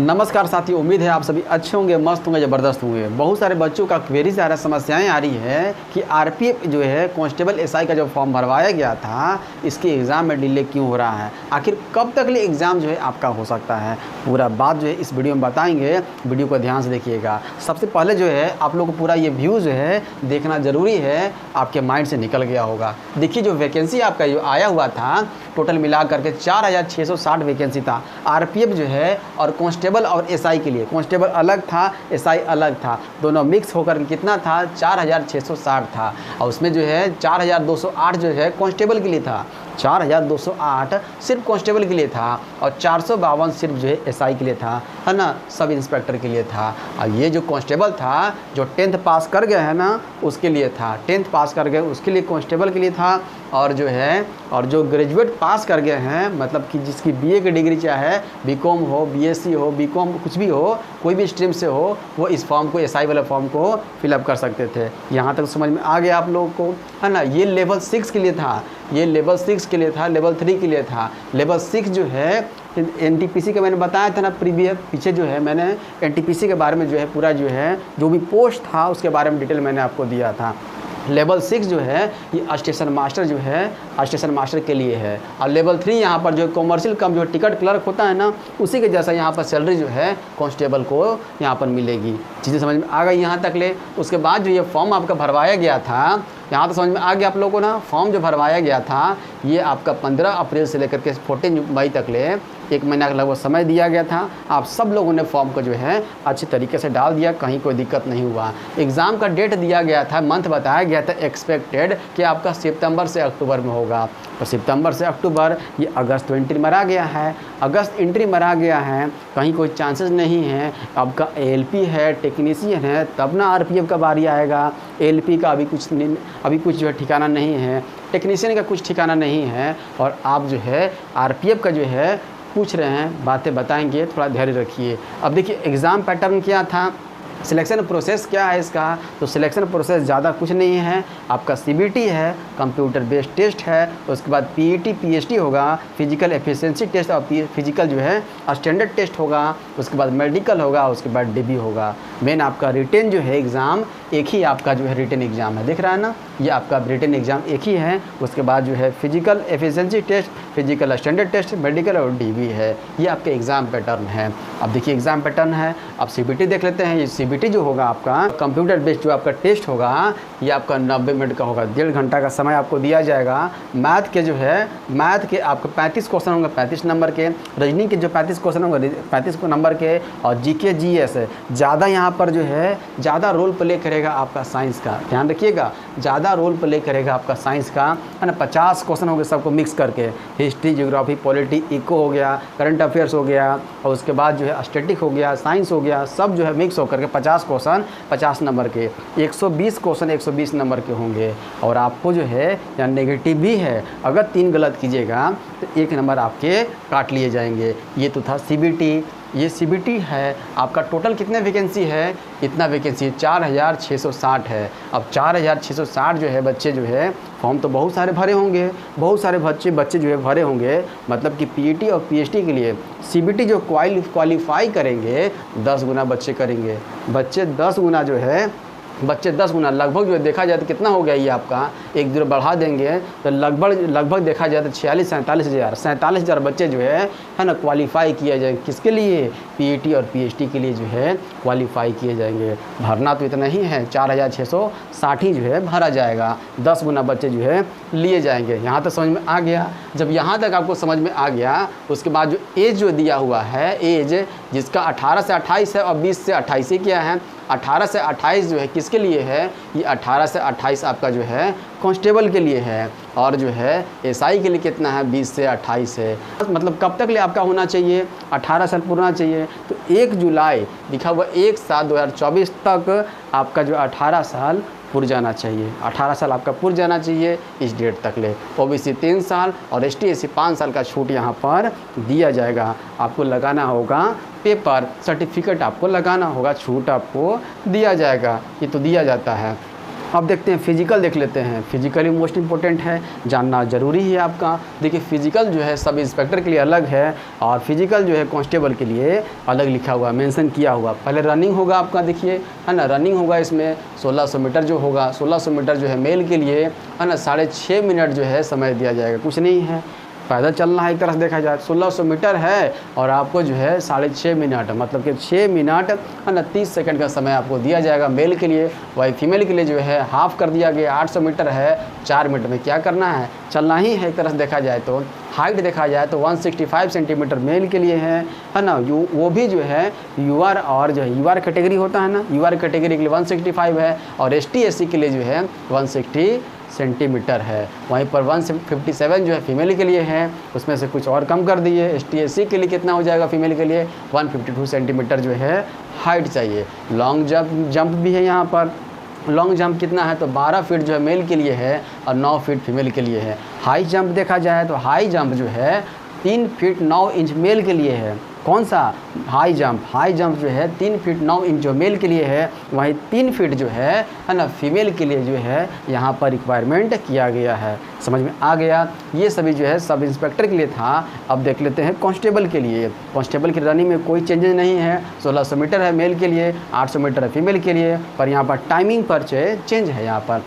नमस्कार साथियों, उम्मीद है आप सभी अच्छे होंगे, मस्त होंगे, ज़बरदस्त होंगे। बहुत सारे बच्चों का क्वेरी से आ रहा समस्याएं आ रही है कि आरपीएफ जो है कांस्टेबल एसआई का जो फॉर्म भरवाया गया था, इसके एग्ज़ाम में डिले क्यों हो रहा है, आखिर कब तक ले एग्ज़ाम जो है आपका हो सकता है। पूरा बात जो है इस वीडियो में बताएंगे, वीडियो को ध्यान से देखिएगा। सबसे पहले जो है आप लोग को पूरा ये व्यू जो है देखना ज़रूरी है, आपके माइंड से निकल गया होगा। देखिए जो वैकेंसी आपका जो आया हुआ था, टोटल मिला करके 4660 वैकेंसी था आरपीएफ जो है, और कांस्टेबल और एसआई के लिए। कांस्टेबल अलग था, एसआई अलग था, दोनों मिक्स होकर कितना था 4660 था। और उसमें जो है 4208 जो है कांस्टेबल के लिए था, 4208 सिर्फ कांस्टेबल के लिए था, और 452 सिर्फ जो है एसआई के लिए था, है ना, सब इंस्पेक्टर के लिए था। और ये जो कांस्टेबल था जो 10th पास कर गए है ना, उसके लिए था। 10th पास कर गए उसके लिए कांस्टेबल के लिए था। और जो है और जो ग्रेजुएट पास कर गए हैं, मतलब कि जिसकी बीए की डिग्री चाहे बीकॉम हो, बीएससी हो, बीकॉम कुछ भी हो, कोई भी स्ट्रीम से हो, वो इस फॉर्म को, एसआई वाला फॉर्म को फिलअप कर सकते थे। यहाँ तक समझ में आ गया आप लोगों को, है ना। ये लेवल 6 के लिए था, ये लेवल 6 के लिए था, लेवल 3 के लिए था। लेवल 6 जो है एनटीपीसी का मैंने बताया था ना पीछे जो है मैंने एनटीपीसी के बारे में जो है पूरा जो है जो भी पोस्ट था उसके बारे में डिटेल मैंने आपको दिया था। लेवल 6 जो है ये स्टेशन मास्टर जो है, स्टेशन मास्टर के लिए है। और लेवल 3 यहाँ पर जो कॉमर्शियल कम जो टिकट क्लर्क होता है ना, उसी के जैसा यहाँ पर सैलरी जो है कांस्टेबल को यहाँ पर मिलेगी। चीज़ें समझ में आ गई यहाँ तक ले। उसके बाद जो ये फॉर्म आपका भरवाया गया था, यहाँ तो समझ में आ गया आप लोगों को ना। फॉर्म जो भरवाया गया था ये आपका 15 अप्रैल से लेकर के 14 मई तक ले 1 महीना का लगभग समय दिया गया था। आप सब लोगों ने फॉर्म को जो है अच्छे तरीके से डाल दिया, कहीं कोई दिक्कत नहीं हुआ। एग्ज़ाम का डेट दिया गया था, मंथ बताया गया था एक्सपेक्टेड कि आपका सितंबर से अक्टूबर में होगा। तो सितंबर से अक्टूबर, ये अगस्त एंट्री मरा गया है, अगस्त एंट्री मरा गया है, कहीं कोई चांसेस नहीं है। आपका एएलपी है, टेक्नीशियन है, तब ना आरपीएफ का बारी आएगा। एएलपी का अभी कुछ जो है ठिकाना नहीं है, टेक्नीशियन का कुछ ठिकाना नहीं है। और आप जो है आरपीएफ का जो है पूछ रहे हैं, बातें बताएंगे, थोड़ा धैर्य रखिए। अब देखिए एग्ज़ाम पैटर्न क्या था, सिलेक्शन प्रोसेस क्या है इसका। तो सिलेक्शन प्रोसेस ज़्यादा कुछ नहीं है, आपका सीबीटी है, कंप्यूटर बेस्ड टेस्ट है, उसके बाद पीईटी पीएचडी होगा, फिजिकल एफिशिएंसी टेस्ट और फिजिकल जो है स्टैंडर्ड टेस्ट होगा, उसके बाद मेडिकल होगा, उसके बाद डीबी होगा। मेन आपका रिटेन जो है एग्ज़ाम एक ही आपका जो है रिटेन एग्ज़ाम है, दिख रहा है ना, ये आपका रिटेन एग्ज़ाम एक ही है। उसके बाद जो है physical efficiency test, physical standard test, medical और डीबी है। ये आपके एग्ज़ाम पैटर्न है। अब देखिए एग्ज़ाम पैटर्न है, अब सीबीटी देख लेते हैं। ये सीबीटी जो होगा आपका कंप्यूटर बेस्ड जो आपका टेस्ट होगा, ये आपका 90 मिनट का होगा, 1.5 घंटा का समय आपको दिया जाएगा। मैथ के जो है, मैथ के आपको 35 क्वेश्चन होंगे 35 नंबर के, रीजनिंग के जो 35 क्वेश्चन होंगे 35 नंबर के, और जीके जीएस है। ज़्यादा यहाँ पर जो है ज़्यादा रोल प्ले करेगा आपका साइंस का, ध्यान रखिएगा, ज़्यादा रोल प्ले करेगा आपका साइंस का, है ना। 50 क्वेश्चन हो गए सबको मिक्स करके, हिस्ट्री, ज्योग्राफी, पॉलिटी, इको हो गया, करंट अफेयर्स हो गया, और उसके बाद जो है स्टैटिक हो गया, साइंस हो गया, सब जो है मिक्स होकर के 50 क्वेश्चन 50 नंबर के, 120 क्वेश्चन 120 नंबर के होंगे। और आपको जो है या नेगेटिव भी है, अगर 3 गलत कीजिएगा तो 1 नंबर आपके काट लिए जाएंगे। ये तो था सीबीटी। ये सीबीटी है आपका। टोटल कितने वैकेंसी है, इतना वैकेंसी 4660 है। अब 4660 जो है बच्चे जो है फॉर्म तो बहुत सारे भरे होंगे, बहुत सारे बच्चे जो है भरे होंगे, मतलब कि पीईटी और पीएचडी के लिए। सीबीटी जो क्वालिफाई करेंगे 10 गुना बच्चे करेंगे, बच्चे 10 गुना जो है, बच्चे 10 गुना लगभग जो है देखा जाए तो कितना हो गया ये आपका, 1 0 बढ़ा देंगे तो लगभग देखा जाए तो 47 हज़ार बच्चे जो है ना क्वालिफाई किए जाएंगे। किसके लिए, पीईटी और पीएचडी के लिए जो है क्वालिफाई किए जाएंगे। भरना तो इतना ही है, 4660 ही जो है भरा जाएगा, 10 गुना बच्चे जो है लिए जाएंगे। यहाँ तक समझ में आ गया। जब यहाँ तक आपको समझ में आ गया, उसके बाद जो एज जो दिया हुआ है, एज जिसका 18 से 28 है और 20 से 28 ही क्या है, 18 से 28 जो है किसके लिए है, ये 18 से 28 आपका जो है कांस्टेबल के लिए है। और जो है एसआई के लिए कितना है, 20 से 28 है। मतलब कब तक ले आपका होना चाहिए, 18 साल पूरा चाहिए। तो 1 जुलाई लिखा हुआ 1/7/2024 तक आपका जो 18 साल पुर जाना चाहिए, 18 साल आपका पुर जाना चाहिए इस डेट तक ले। ओबीसी 3 साल और एसटी एससी 5 साल का छूट यहाँ पर दिया जाएगा। आपको लगाना होगा पेपर, सर्टिफिकेट आपको लगाना होगा, छूट आपको दिया जाएगा, ये तो दिया जाता है। अब देखते हैं फिजिकल, देख लेते हैं। फिजिकली मोस्ट इंपॉर्टेंट है, जानना ज़रूरी है आपका। देखिए फिजिकल जो है सब इंस्पेक्टर के लिए अलग है और फिजिकल जो है कांस्टेबल के लिए अलग लिखा हुआ, मेंशन किया हुआ। पहले रनिंग होगा आपका, देखिए है ना, रनिंग होगा इसमें 1600 मीटर जो होगा, 1600 मीटर जो है मेल के लिए है ना 6.5 मिनट जो है समय दिया जाएगा, कुछ नहीं है, पैदल चलना है एक तरह से देखा जाए। 1600 मीटर है और आपको जो है 6.5 मिनट, मतलब कि 6 मिनट है ना 30 सेकंड का समय आपको दिया जाएगा मेल के लिए। वही फीमेल के लिए जो है हाफ कर दिया गया, 800 मीटर है, 4 मिनट में क्या करना है, चलना ही है एक तरह से देखा जाए तो। हाइट देखा जाए तो 165 सेंटीमीटर मेल के लिए है ना, वो भी जो है यूआर और जो है यूआर कैटेगरी होता है ना, यूआर कैटेगरी के लिए 165 है और एसटी एससी के लिए जो है 160 सेंटीमीटर है। वहीं पर 157 जो है फीमेल के लिए है, उसमें से कुछ और कम कर दिए। एसटी के लिए कितना हो जाएगा फीमेल के लिए 152 सेंटीमीटर जो है हाइट चाहिए। लॉन्ग जंप भी है यहाँ पर, लॉन्ग जंप कितना है तो 12 फीट जो है मेल के लिए है और 9 फीट फीमेल के लिए है। हाई जंप देखा जाए तो हाई जंप जो है 3 फीट 9 इंच मेल के लिए है। कौन सा हाई जंप जो है 3 फीट 9 इंच जो मेल के लिए है, वहीं 3 फीट जो है ना फीमेल के लिए जो है यहाँ पर रिक्वायरमेंट किया गया है। समझ में आ गया। ये सभी जो है सब इंस्पेक्टर के लिए था। अब देख लेते हैं कांस्टेबल के लिए। कांस्टेबल की रनिंग में कोई चेंजेस नहीं है, 1600 मीटर है मेल के लिए, 800 मीटर है फीमेल के लिए, पर यहाँ पर टाइमिंग पर चेंज है। यहाँ पर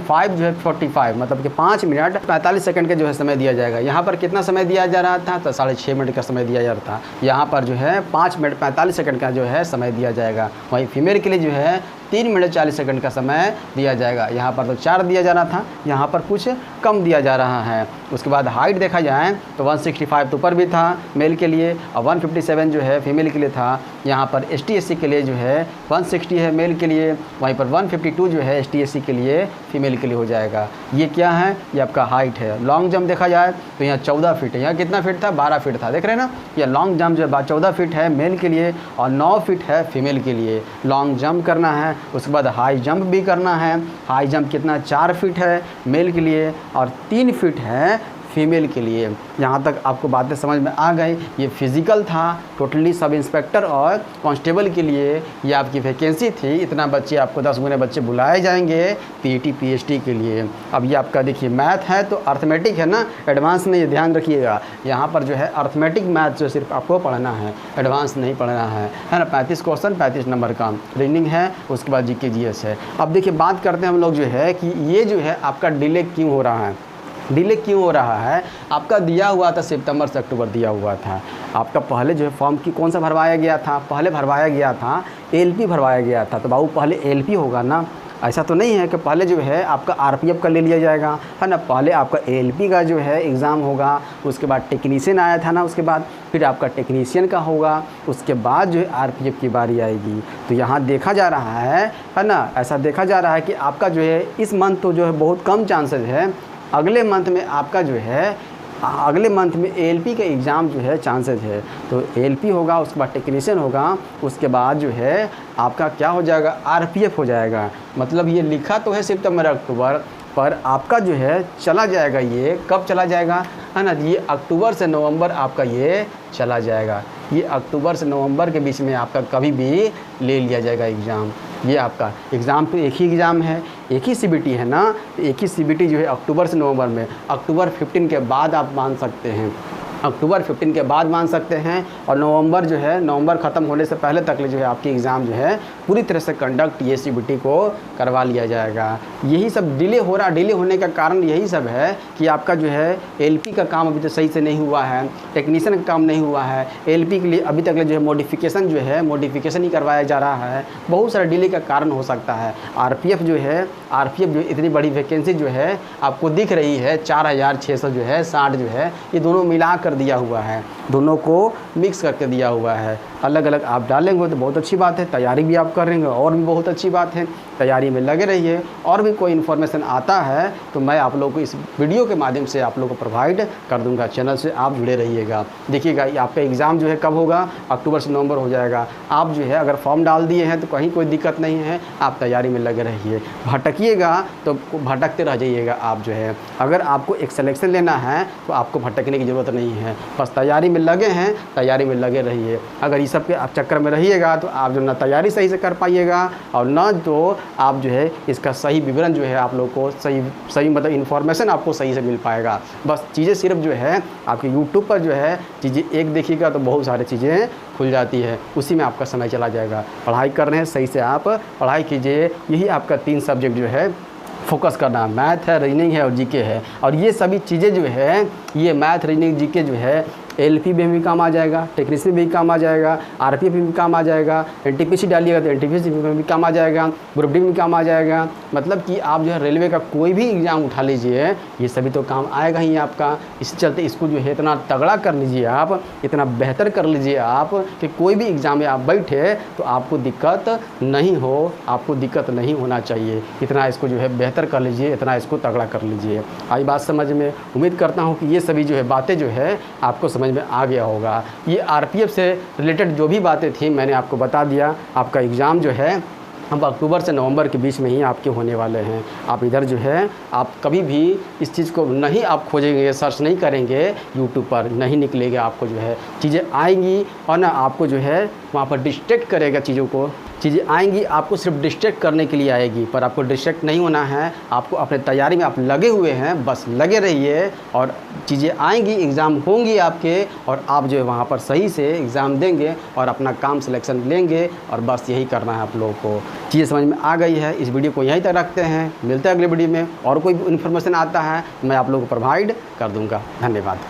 5 जो है 45, मतलब कि 5 मिनट 45 सेकंड का जो है समय दिया जाएगा। यहाँ पर कितना समय दिया जा रहा था तो 6.5 मिनट का समय दिया जा रहा था, यहाँ पर जो है 5 मिनट 45 सेकंड का जो है समय दिया जाएगा। वहीं फीमेल के लिए जो है 3 मिनट 40 सेकंड का समय दिया जाएगा। यहाँ पर तो 4 दिया जा रहा था, यहाँ पर कुछ कम दिया जा रहा है। उसके बाद हाइट देखा जाए तो 165 तो ऊपर भी था मेल के लिए और 157 जो है फीमेल के लिए था। यहाँ पर ST/SC के लिए जो है 160 है मेल के लिए, वहीं पर 152 जो है ST/SC के लिए फीमेल के लिए हो जाएगा। ये क्या है, ये आपका हाइट है। लॉन्ग जंप देखा जाए तो यहाँ 14 फीट है, यहाँ कितना फीट था 12 फीट था, देख रहे हैं ना। यह लॉन्ग जंप जो है 14 फीट है मेल के लिए और 9 फीट है फीमेल के लिए। लॉन्ग जंप करना है। उसके बाद हाई जंप भी करना है। हाई जंप कितना 4 फीट है मेल के लिए और 3 फीट है फीमेल के लिए। यहाँ तक आपको बातें समझ में आ गई। ये फिजिकल था टोटली सब इंस्पेक्टर और कांस्टेबल के लिए ये आपकी वैकेंसी थी। इतना बच्चे आपको 10 गुने बच्चे बुलाए जाएंगे पीटी पीएचडी के लिए। अब ये आपका देखिए मैथ है तो अर्थमेटिक है ना, एडवांस में ये ध्यान रखिएगा। यहाँ पर जो है अर्थमेटिक मैथ जो सिर्फ आपको पढ़ना है, एडवांस नहीं पढ़ना है ना। 35 क्वेश्चन 35 नंबर का रीजनिंग है, उसके बाद GK GS है। अब देखिए बात करते हैं हम लोग जो है कि ये जो है आपका डिले क्यों हो रहा है। डिले क्यों हो रहा है, आपका दिया हुआ था सितंबर से अक्टूबर दिया हुआ था। आपका पहले जो है फॉर्म की कौन सा भरवाया गया था, पहले भरवाया गया था LP भरवाया गया था। तो बाबू पहले LP होगा ना, ऐसा तो नहीं है कि पहले जो है आपका RPF का ले लिया जाएगा, है ना। पहले आपका LP का जो है एग्ज़ाम होगा, उसके बाद टेक्नीशियन आया था ना, उसके बाद फिर आपका टेक्नीशियन का होगा, उसके बाद जो है RPF की बारी आएगी। तो यहाँ देखा जा रहा है ना, ऐसा देखा जा रहा है कि आपका जो है इस मंथ तो जो है बहुत कम चांसेस है, अगले मंथ में आपका जो है अगले मंथ में LP का एग्ज़ाम जो है चांसेस है। तो LP होगा, उसके बाद टेक्नीशियन होगा, उसके बाद जो है आपका क्या हो जाएगा RPF हो जाएगा। मतलब ये लिखा तो है सितंबर अक्टूबर, पर आपका जो है चला जाएगा। ये कब चला जाएगा है ना, ये अक्टूबर से नवंबर आपका ये चला जाएगा। ये अक्टूबर से नवंबर के बीच में आपका कभी भी ले लिया जाएगा एग्ज़ाम। ये आपका एग्ज़ाम तो एक ही एग्ज़ाम है, एक ही CBT है ना, एक ही CBT जो है अक्टूबर से नवंबर में। अक्टूबर 15 के बाद आप मान सकते हैं, अक्टूबर 15 के बाद मान सकते हैं। और नवंबर जो है, नवंबर ख़त्म होने से पहले तक जो है आपकी एग्ज़ाम जो है पूरी तरह से कंडक्ट ये CBT को करवा लिया जाएगा। यही सब डिले हो रहा, डिले होने का कारण यही सब है कि आपका जो है LP का काम अभी तो सही से नहीं हुआ है, टेक्नीशियन का काम नहीं हुआ है। LP के लिए अभी तक जो है मॉडिफिकेशन ही करवाया जा रहा है। बहुत सारा डिले का कारण हो सकता है। RPF जो है इतनी बड़ी वैकेंसी जो है आपको दिख रही है 4600 जो है 60 जो है, ये दोनों मिला कर दिया हुआ है, दोनों को मिक्स करके दिया हुआ है। अलग अलग आप डालेंगे तो बहुत अच्छी बात है, तैयारी भी आप करेंगे और भी बहुत अच्छी बात है। तैयारी में लगे रहिए। और भी कोई इन्फॉर्मेशन आता है तो मैं आप लोगों को इस वीडियो के माध्यम से आप लोगों को प्रोवाइड कर दूंगा। चैनल से आप जुड़े रहिएगा। देखिएगा आपका एग्ज़ाम जो है कब होगा, अक्टूबर से नवंबर हो जाएगा। आप जो है अगर फॉर्म डाल दिए हैं तो कहीं कोई दिक्कत नहीं है, आप तैयारी में लगे रहिए। भटकिएगा तो भटकते रह जाइएगा आप जो है। अगर आपको एक सिलेक्शन लेना है तो आपको भटकने की ज़रूरत नहीं है, बस तैयारी में लगे हैं, तैयारी में लगे रहिए। अगर ये सब के आप चक्कर में रहिएगा तो आप जो ना तैयारी सही से कर पाइएगा और ना तो आप जो है इसका सही विवरण जो है आप लोग को सही मतलब इन्फॉर्मेशन आपको सही से मिल पाएगा। बस चीज़ें सिर्फ जो है आपके यूट्यूब पर जो है चीज़ें एक देखिएगा तो बहुत सारी चीज़ें खुल जाती है, उसी में आपका समय चला जाएगा। पढ़ाई कर रहे हैं सही से आप पढ़ाई कीजिए, यही आपका 3 सब्जेक्ट जो है फोकस करना, मैथ है, रीजनिंग है और जीके है। और ये सभी चीज़ें जो है ये मैथ, रीजनिंग, जीके जो है एलपी में भी काम आ जाएगा, टेक्नीशियन में भी काम आ जाएगा, आरपीएफ में भी काम आ जाएगा, एनटीपीसी डालिएगा तो एनटीपीसी में भी काम आ जाएगा, ग्रुप डी में काम आ जाएगा। मतलब कि आप जो है रेलवे का कोई भी एग्ज़ाम उठा लीजिए ये सभी तो काम आएगा ही आपका। इस चलते इसको जो है इतना तगड़ा कर लीजिए आप, इतना बेहतर कर लीजिए आप कि कोई भी एग्ज़ाम में आप बैठे तो आपको दिक्कत नहीं हो, आपको दिक्कत नहीं होना चाहिए। इतना इसको जो है बेहतर कर लीजिए, इतना इसको तगड़ा कर लीजिए। आई बात समझ में? उम्मीद करता हूँ कि ये सभी जो है बातें जो है आपको समझ में आ गया होगा। ये आरपीएफ से रिलेटेड जो भी बातें थी मैंने आपको बता दिया। आपका एग्ज़ाम जो है अब अक्टूबर से नवंबर के बीच में ही आपके होने वाले हैं। आप इधर जो है आप कभी भी इस चीज़ को नहीं आप खोजेंगे, सर्च नहीं करेंगे यूट्यूब पर, नहीं निकलेगा आपको जो है चीज़ें आएंगी और ना आपको जो है वहाँ पर डिस्ट्रैक्ट करेगा चीज़ें आएंगी, आपको सिर्फ डिस्ट्रैक्ट करने के लिए आएगी। पर आपको डिस्ट्रैक्ट नहीं होना है, आपको अपने तैयारी में आप लगे हुए हैं, बस लगे रहिए और चीज़ें आएंगी, एग्ज़ाम होंगी आपके और आप जो है वहाँ पर सही से एग्ज़ाम देंगे और अपना काम सिलेक्शन लेंगे। और बस यही करना है आप लोगों को। चीज़ें समझ में आ गई है, इस वीडियो को यहीं तक रखते हैं, मिलते हैं अगले वीडियो में। और कोई इन्फॉर्मेशन आता है मैं आप लोगों को प्रोवाइड कर दूँगा। धन्यवाद।